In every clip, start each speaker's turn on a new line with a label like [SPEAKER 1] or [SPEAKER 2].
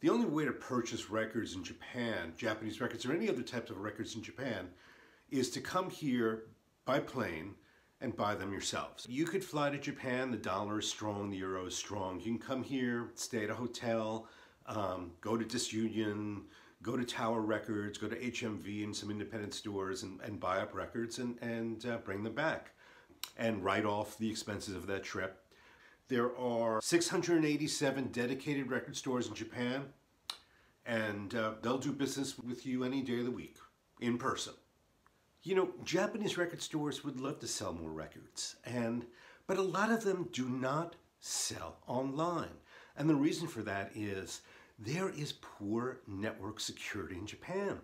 [SPEAKER 1] The only way to purchase records in Japan, Japanese records or any other types of records in Japan, is to come here by plane and buy them yourselves. You could fly to Japan, the dollar is strong, the euro is strong. You can come here, stay at a hotel, go to Disunion, go to Tower Records, go to HMV and some independent stores and buy up records and bring them back and write off the expenses of that trip. There are 687 dedicated record stores in Japan, and they'll do business with you any day of the week, in person. You know, Japanese record stores would love to sell more records, but a lot of them do not sell online. And the reason for that is there is poor network security in Japan.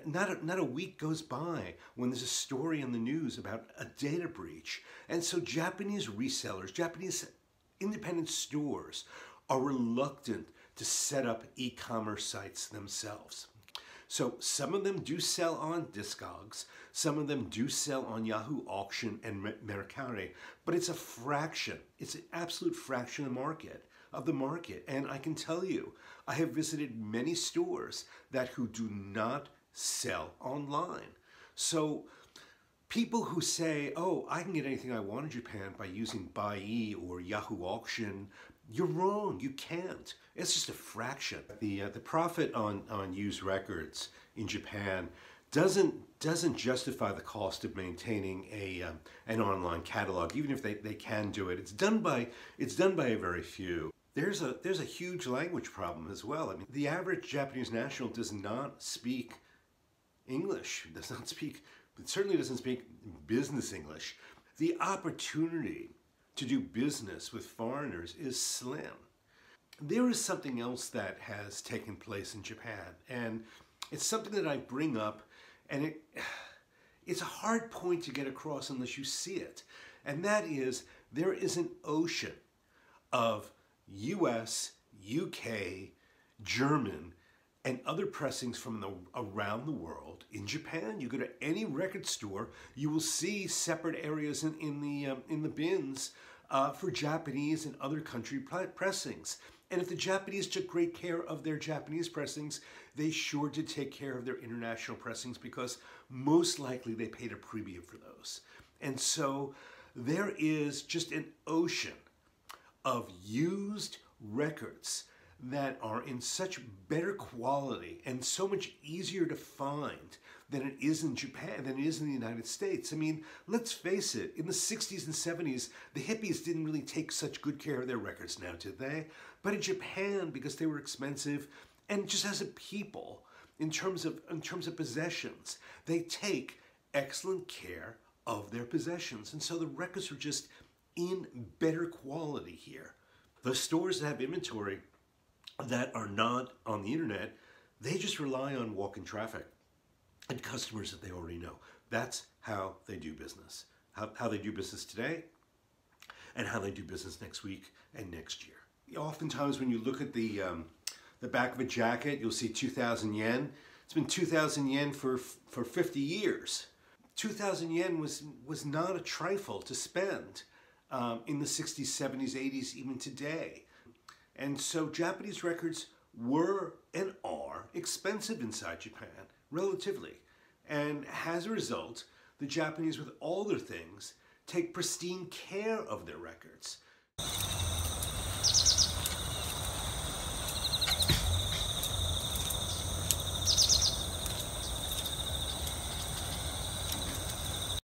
[SPEAKER 1] Not a week goes by when there's a story in the news about a data breach. And so Japanese resellers, Japanese independent stores are reluctant to set up e-commerce sites themselves. So some of them do sell on Discogs, some of them do sell on Yahoo Auction and Mercari, but it's a fraction, it's an absolute fraction of the market. And I can tell you, I have visited many stores who do not sell online. So people who say, oh, I can get anything I want in Japan by using Bai or Yahoo Auction, you're wrong, you can't. It's just a fraction. The profit on used records in Japan doesn't justify the cost of maintaining an online catalog, even if they can do it. It's done by a very few. There's a huge language problem as well. I mean, the average Japanese national does not speak English, it certainly doesn't speak business English. The opportunity to do business with foreigners is slim. There is something else that has taken place in Japan, and it's something that I bring up, and it's a hard point to get across unless you see it. And that is, there is an ocean of US, UK, German, and other pressings from around the world in Japan. You go to any record store, you will see separate areas in the bins for Japanese and other country pressings. And if the Japanese took great care of their Japanese pressings, they sure did take care of their international pressings, because most likely they paid a premium for those. And so there is just an ocean of used records that are in such better quality and so much easier to find than it is in Japan, than it is in the United States. I mean, let's face it, in the 60s and 70s, the hippies didn't really take such good care of their records now, did they? But in Japan, because they were expensive, and just as a people, in terms of possessions, they take excellent care of their possessions. And so the records are just in better quality here. The stores that have inventory that are not on the internet, they just rely on walk-in traffic and customers that they already know. That's how they do business. How they do business today, and how they do business next week and next year. Oftentimes when you look at the back of a jacket, you'll see 2,000 yen. It's been 2,000 yen for 50 years. 2,000 yen was not a trifle to spend in the 60s, 70s, 80s, even today. And so Japanese records were and are expensive inside Japan, relatively. And as a result, the Japanese, with all their things, take pristine care of their records.